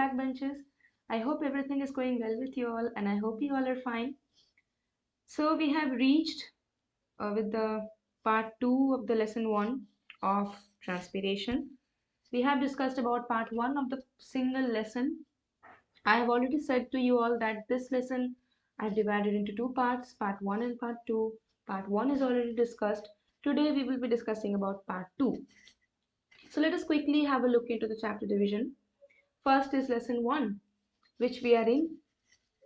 backbenchers. I hope everything is going well with you all, and I hope you all are fine. So we have reached with the part 2 of the lesson 1 of transpiration. We have discussed about part 1 of the single lesson. I have already said to you all that this lesson I have divided into two parts, part 1 and part 2. Part 1 is already discussed. Today we will be discussing about part 2. So let us quickly have a look into the chapter division. First is lesson 1, which we are in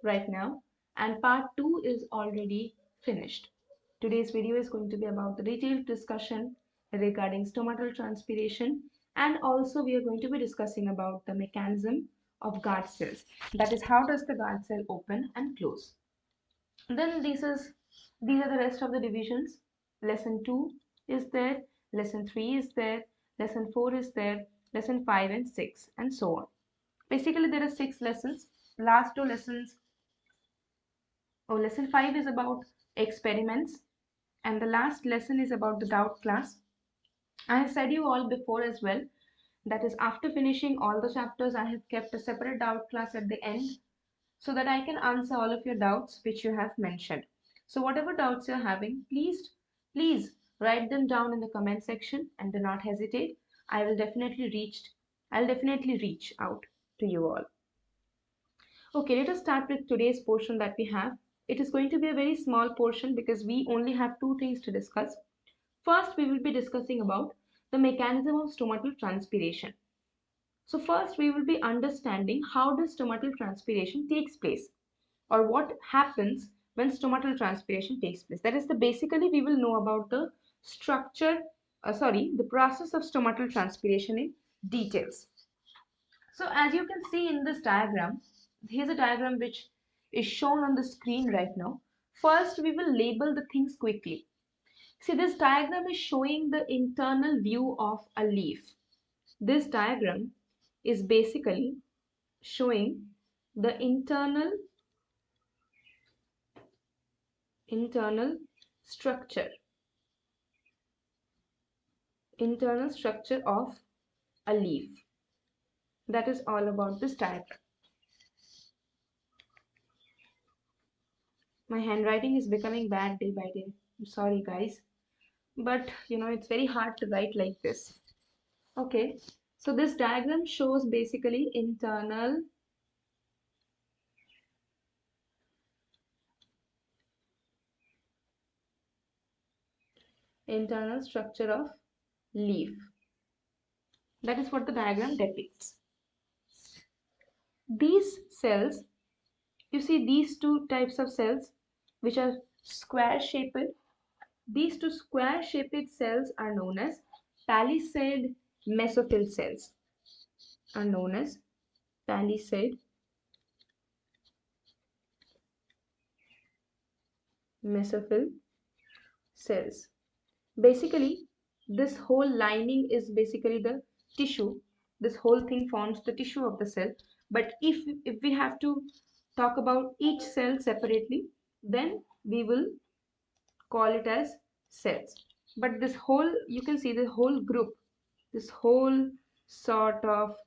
right now, and part 2 is already finished. Today's video is going to be about the detailed discussion regarding stomatal transpiration, and also we are going to be discussing about the mechanism of guard cells. That is, how does the guard cell open and close. Then these are the rest of the divisions. Lesson 2 is there, lesson 3 is there, lesson 4 is there, lesson 5 and 6, and so on. Basically there are 6 lessons. Last 2 lessons, lesson 5 is about experiments, and the last lesson is about the doubt class. I have said you all before as well, that is, after finishing all the chapters I have kept a separate doubt class at the end, so that I can answer all of your doubts which you have mentioned. So whatever doubts you're having, please write them down in the comment section and do not hesitate. I'll definitely reach out to you all. Okay, let us start with today's portion that we have. It is going to be a very small portion because we only have 2 things to discuss. First, we will be discussing about the mechanism of stomatal transpiration. So first, we will be understanding how does stomatal transpiration takes place, or what happens when stomatal transpiration takes place. That is, basically we will know about the the process of stomatal transpiration in details. So as you can see in this diagram, here's a diagram which is shown on the screen right now. First, we will label the things quickly. See, this diagram is showing the internal view of a leaf. This diagram is basically showing the internal structure of a leaf. That is all about this diagram. My handwriting is becoming bad day by day. I'm sorry guys, but it's very hard to write like this. Okay, so this diagram shows basically internal structure of leaf. That is what the diagram depicts. These cells, you see these 2 types of cells which are square shaped. These 2 square shaped cells are known as palisade mesophyll cells. Basically, this whole lining is basically the tissue. This whole thing forms the tissue of the cell. But if we have to talk about each cell separately, then we will call it as cells. But this whole, you can see the whole group, this whole sort of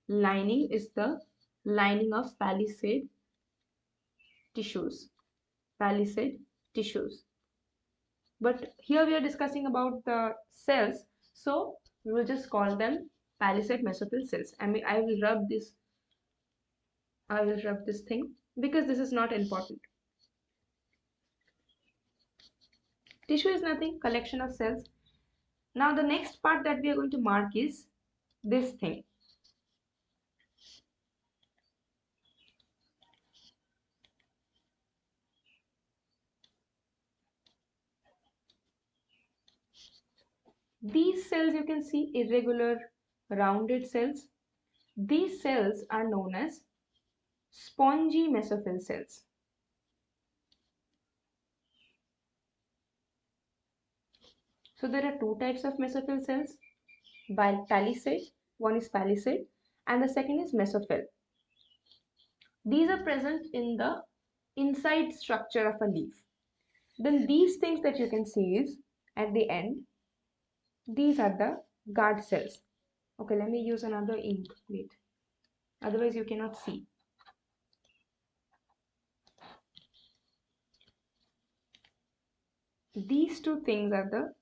lining is the lining of palisade tissues. But here we are discussing about the cells, so we will just call them palisade mesophyll cells. I mean, I will rub this thing because this is not important. Tissue is nothing, collection of cells. Now the next part that we are going to mark is this thing. These cells, you can see irregular rounded cells. These cells are known as spongy mesophyll cells. So there are 2 types of mesophyll cells. Palisade, one is palisade and the second is mesophyll. These are present in the inside structure of a leaf. Then these things that you can see is at the end, these are the guard cells. Okay, let me use another ink. Wait. otherwise you cannot see. These two things are the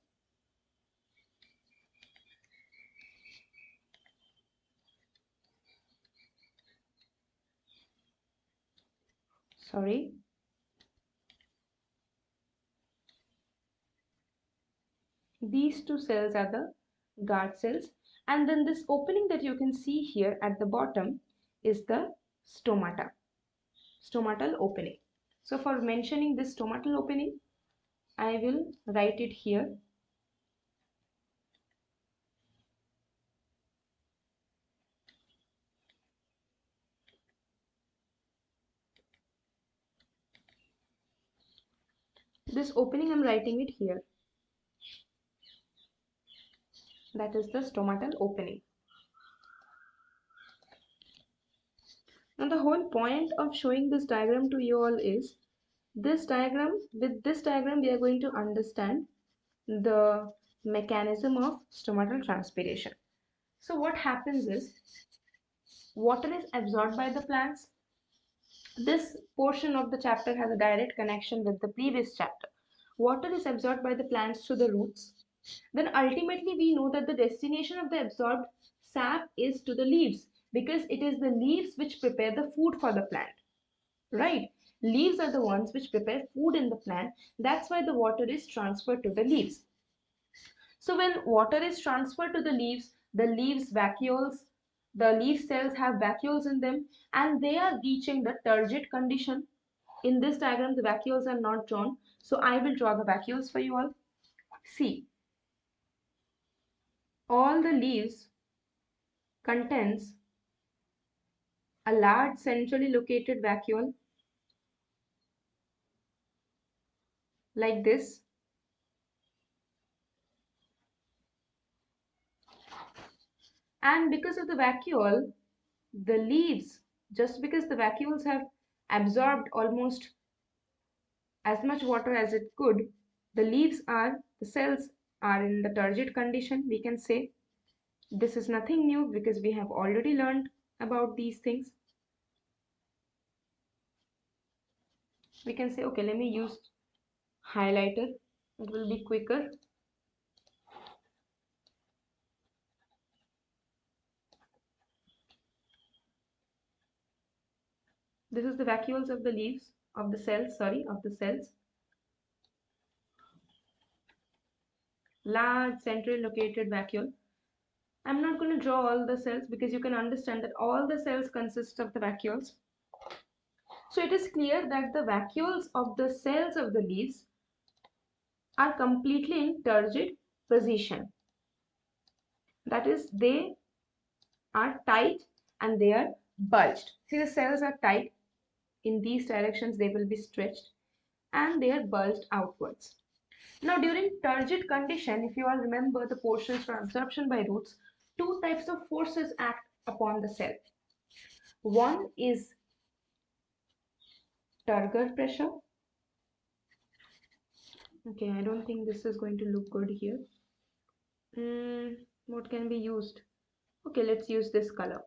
sorry these two cells are the guard cells, and then this opening that you can see here at the bottom is the stomatal opening. So for mentioning this stomatal opening, I will write it here. This opening I'm writing it here. That is the stomatal opening. Now the whole point of showing this diagram to you all is this diagram. With this diagram we are going to understand the mechanism of stomatal transpiration. So what happens is water is absorbed by the plants. This portion of the chapter has a direct connection with the previous chapter. Water is absorbed by the plants through the roots. Then ultimately we know that the destination of the absorbed sap is to the leaves, because it is the leaves which prepare the food for the plant, right? Leaves are the ones which prepare food in the plant. That's why the water is transferred to the leaves. So when water is transferred to the leaves vacuoles, the leaf cells have vacuoles in them, and they are reaching the turgid condition. In this diagram, the vacuoles are not drawn, so I will draw the vacuoles for you all. See, all the leaves contains a large centrally located vacuole like this. And because of the vacuole, the leaves, just because the vacuoles have absorbed almost as much water as it could, the cells are in the turgid condition, we can say. This is nothing new because we have already learned about these things. We can say, okay, let me use highlighter, it will be quicker. This is the vacuoles of the leaves, of the cells, large centrally located vacuole. I'm not going to draw all the cells because you can understand that all the cells consist of the vacuoles. So it is clear that the vacuoles of the cells of the leaves are completely in turgid position. That is, they are tight and they are bulged. See, the cells are tight. In these directions they will be stretched and they are bulged outwards. Now during turgid condition, if you all remember the portions for absorption by roots, two types of forces act upon the cell. One is turgor pressure. Okay, I don't think this is going to look good here. What can be used? Okay, let's use this color.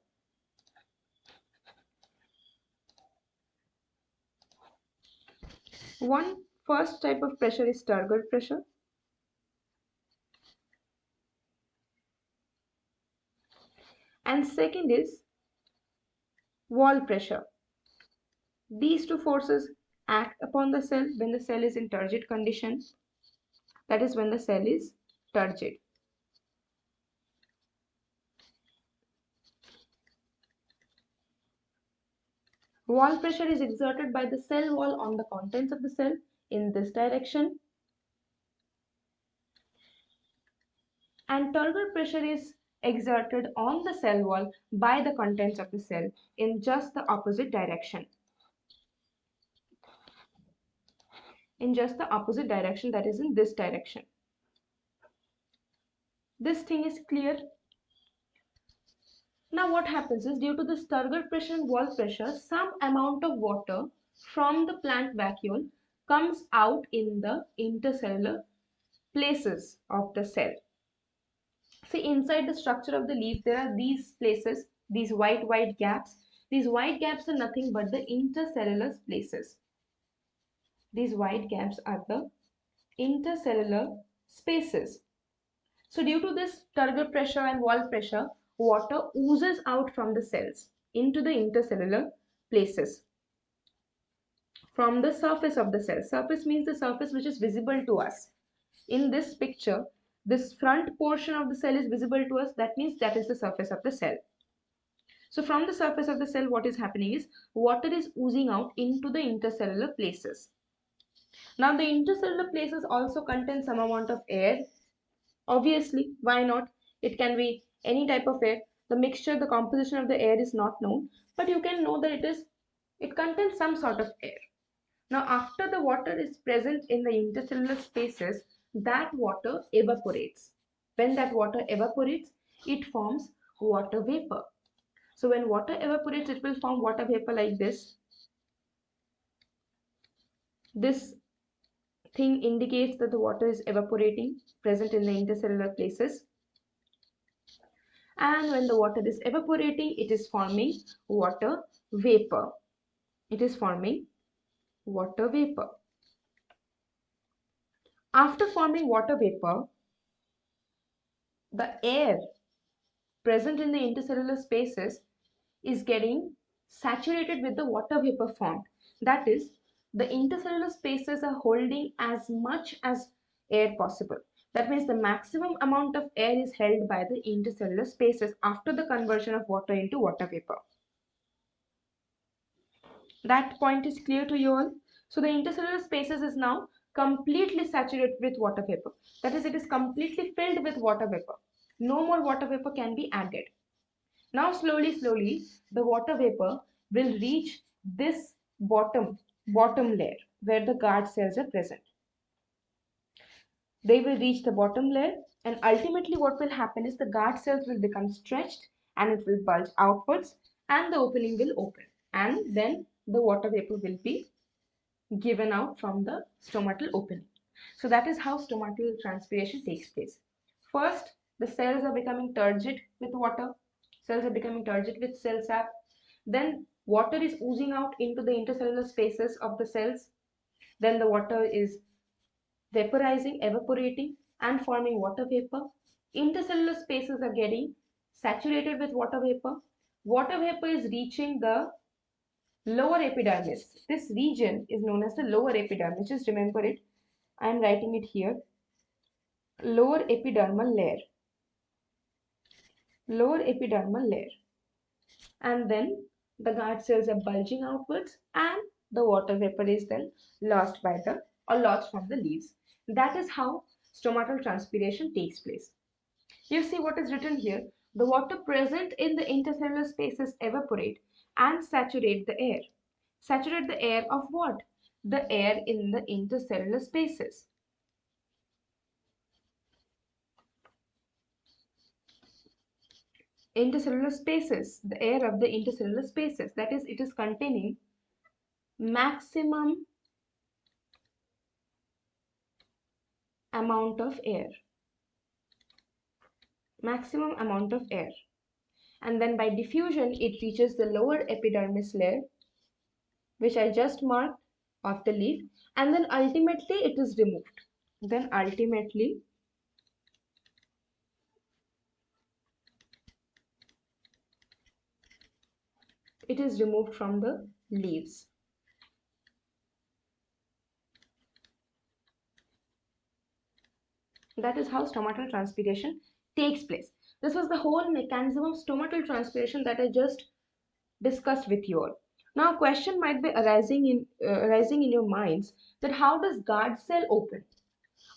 One first type of pressure is turgor pressure. And second is wall pressure. These two forces act upon the cell when the cell is in turgid condition. That is when the cell is turgid. Wall pressure is exerted by the cell wall on the contents of the cell in this direction. And turgor pressure is exerted on the cell wall by the contents of the cell in just the opposite direction. That is in this direction. This thing is clear. Now what happens is, due to this turgor pressure and wall pressure, some amount of water from the plant vacuole comes out in the intercellular places of the cell. See, inside the structure of the leaf there are these places These white gaps. These white gaps are nothing but the intercellular spaces. These white gaps are the intercellular spaces. So due to this turgor pressure and wall pressure, water oozes out from the cells into the intercellular places from the surface of the cell. Surface means the surface which is visible to us. In this picture, this front portion of the cell is visible to us. That means that is the surface of the cell. So from the surface of the cell, what is happening is water is oozing out into the intercellular places. Now the intercellular places also contain some amount of air. Obviously, why not? It can be any type of air. The mixture, the composition of the air is not known, but you can know that it contains some sort of air. Now, after the water is present in the intercellular spaces, that water evaporates. When that water evaporates, it forms water vapor. So when water evaporates, it will form water vapor like this. This thing indicates that the water is evaporating, present in the intercellular places. And when the water is evaporating, it is forming water vapor. It is forming water vapor. After forming water vapor, the air present in the intercellular spaces is getting saturated with the water vapor formed. That is, the intercellular spaces are holding as much as air possible. That means the maximum amount of air is held by the intercellular spaces after the conversion of water into water vapor. That point is clear to you all. So the intercellular spaces is now completely saturated with water vapor. That is, it is completely filled with water vapor. No more water vapor can be added. Now slowly, the water vapor will reach this bottom layer where the guard cells are present. They will reach the bottom layer, and ultimately what will happen is the guard cells will become stretched and it will bulge outwards and the opening will open, and then the water vapor will be given out from the stomatal opening. So that is how stomatal transpiration takes place. First, the cells are becoming turgid with water. Cells are becoming turgid with cell sap. Then water is oozing out into the intercellular spaces of the cells. Then the water is vaporizing, evaporating and forming water vapor. Intercellular spaces are getting saturated with water vapor. Water vapor is reaching the lower epidermis. This region is known as the lower epidermis. Just remember it. I am writing it here. Lower epidermal layer. Lower epidermal layer. And then the guard cells are bulging outwards and the water vapor is then lost from the leaves. That is how stomatal transpiration takes place. You see what is written here. The water present in the intercellular spaces evaporate and saturate the air. Saturate the air of what? The air in the intercellular spaces. Intercellular spaces, the air of the intercellular spaces. That is, it is containing maximum amount of air. Maximum amount of air. And then by diffusion, it reaches the lower epidermis layer, which I just marked of the leaf, and then ultimately it is removed. Then ultimately it is removed from the leaves. That is how stomatal transpiration takes place. This was the whole mechanism of stomatal transpiration that I just discussed with you all. Now a question might be arising in your minds that how does guard cell open?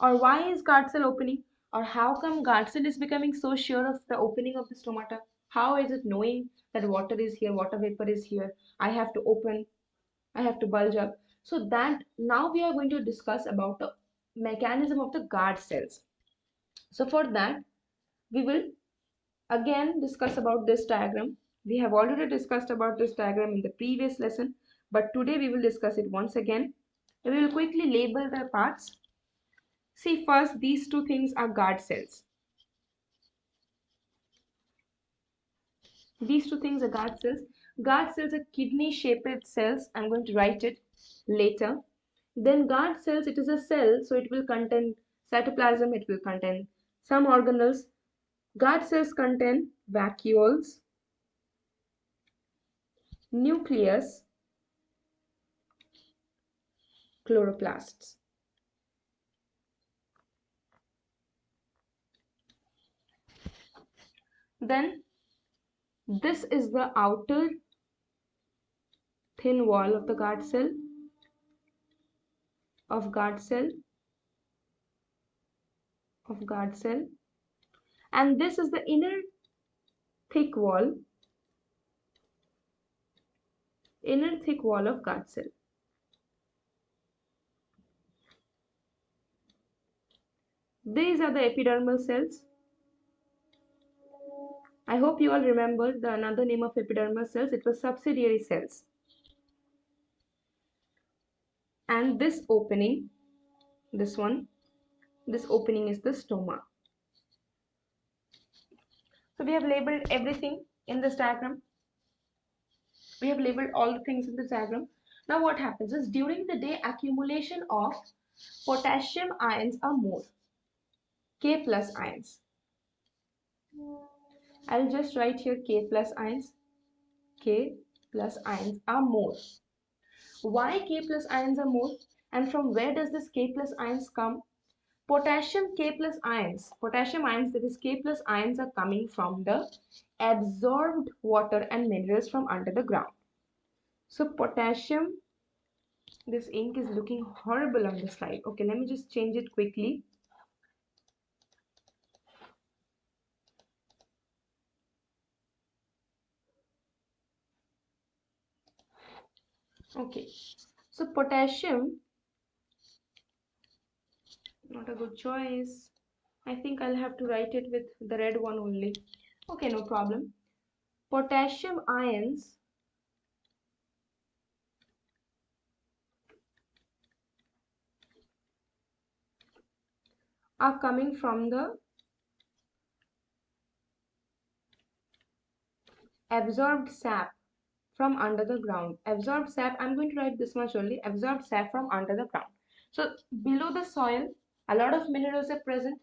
Or why is guard cell opening? Or how come guard cell is becoming so sure of the opening of the stomata? How is it knowing that water is here, water vapor is here, I have to open, I have to bulge up? So that now we are going to discuss about the mechanism of the guard cells. So for that, we will again discuss about this diagram. We have already discussed about this diagram in the previous lesson, but today we will discuss it once again. We will quickly label the parts. See, first these two things are guard cells. These two things are guard cells. Guard cells are kidney-shaped cells. I'm going to write it later. Then guard cells, it is a cell, so it will contain cytoplasm, it will contain some organelles. Guard cells contain vacuoles, nucleus, chloroplasts. Then this is the outer thin wall of the guard cell, of guard cell, of guard cell, and this is the inner thick wall, of guard cell. These are the epidermal cells. I hope you all remember the another name of epidermal cells. It was subsidiary cells. And this opening, this one, this opening is the stoma. So we have labeled everything in this diagram. We have labeled all the things in this diagram. Now what happens is during the day accumulation of potassium ions are more, K plus ions. I'll just write here K plus ions. K plus ions are more. Why K plus ions are more? And from where does this K plus ions come? Potassium K plus ions, potassium ions, that is K plus ions, are coming from the absorbed water and minerals from under the ground. So potassium, this ink is looking horrible on the slide. Okay, let me just change it quickly. Okay, so potassium, not a good choice. I think I'll have to write it with the red one only. Okay, no problem. Potassium ions are coming from the absorbed sap from under the ground. Absorbed sap, I'm going to write this much only, absorbed sap from under the ground. So below the soil, a lot of minerals are present.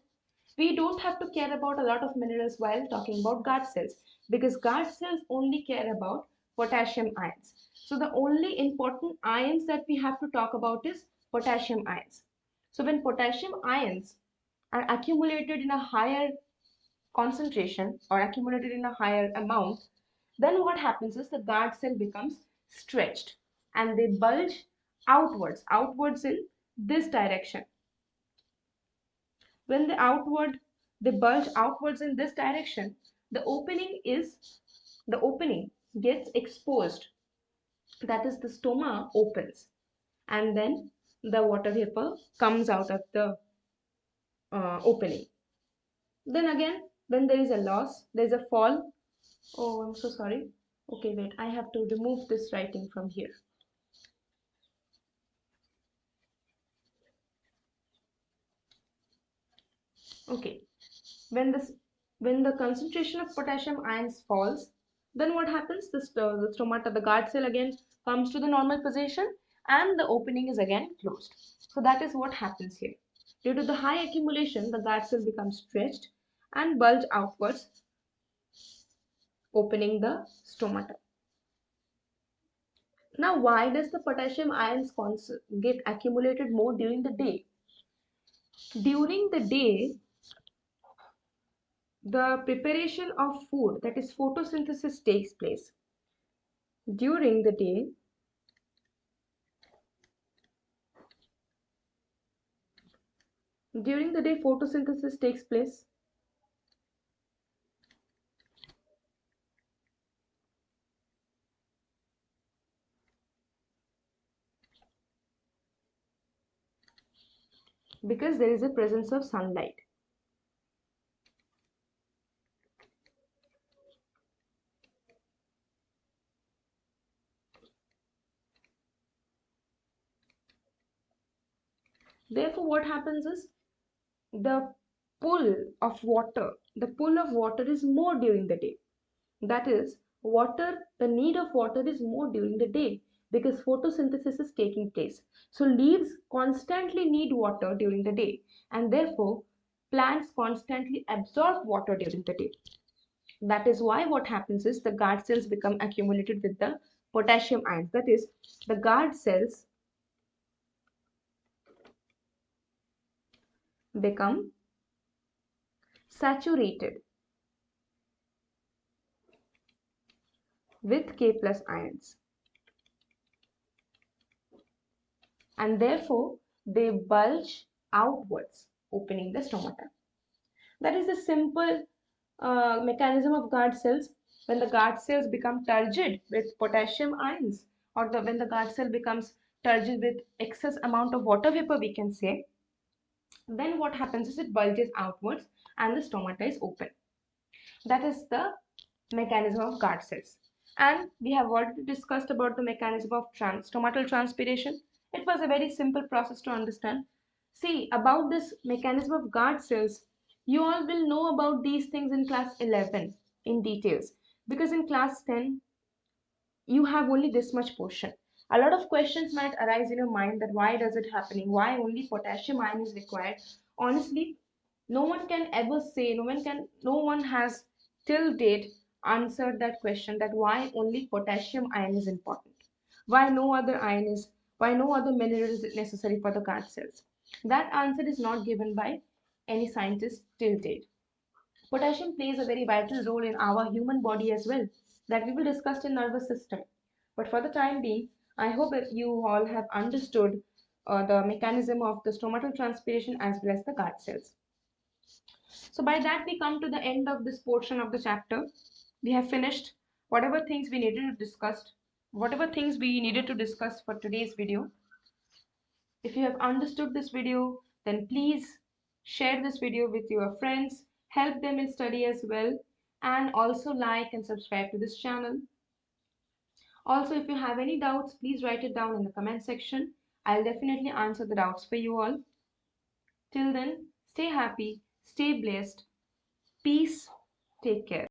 We don't have to care about a lot of minerals while talking about guard cells, because guard cells only care about potassium ions. So the only important ions that we have to talk about is potassium ions. So when potassium ions are accumulated in a higher concentration or accumulated in a higher amount, then what happens is the guard cell becomes stretched and they bulge outwards in this direction. When they bulge outwards in this direction, the opening gets exposed. That is, the stoma opens, and then the water vapor comes out of the opening. Then again, when there is a loss, there is a fall. Oh, I'm so sorry. Okay, wait, I have to remove this writing from here. Okay, when the concentration of potassium ions falls, then what happens? The stomata, the guard cell, again comes to the normal position and the opening is again closed. So that is what happens here. Due to the high accumulation, the guard cell becomes stretched and bulge outwards, opening the stomata. Now, why does the potassium ions get accumulated more during the day? During the day, the preparation of food, that is photosynthesis, takes place. During the day, photosynthesis takes place. Because there is a presence of sunlight. Therefore, what happens is the pull of water is more during the day. That is, the need of water is more during the day because photosynthesis is taking place. So leaves constantly need water during the day, and therefore plants constantly absorb water during the day. That is why what happens is the guard cells become accumulated with the potassium ions. That is, the guard cells become saturated with K plus ions, and therefore they bulge outwards, opening the stomata. That is the simple mechanism of guard cells. When the guard cells become turgid with potassium ions, or when the guard cell becomes turgid with excess amount of water vapor, we can say, then what happens is it bulges outwards and the stomata is open. That is the mechanism of guard cells. And we have already discussed about the mechanism of stomatal transpiration. It was a very simple process to understand. See, about this mechanism of guard cells, you all will know about these things in class 11 in details, because in class 10 you have only this much portion. A lot of questions might arise in your mind that why does it happening? Why only potassium ion is required? Honestly, no one can ever say, no one has till date answered that question, that why only potassium ion is important. Why no other ion is, why no other mineral is necessary for the guard cells? That answer is not given by any scientist till date. Potassium plays a very vital role in our human body as well, that we will discuss in nervous system. But for the time being, I hope that you all have understood the mechanism of the stomatal transpiration as well as the guard cells. So by that we come to the end of this portion of the chapter. We have finished whatever things we needed to discuss, for today's video. If you have understood this video, then please share this video with your friends, help them in study as well, and also like and subscribe to this channel. Also, if you have any doubts, please write it down in the comment section. I'll definitely answer the doubts for you all. Till then, stay happy, stay blessed, peace, take care.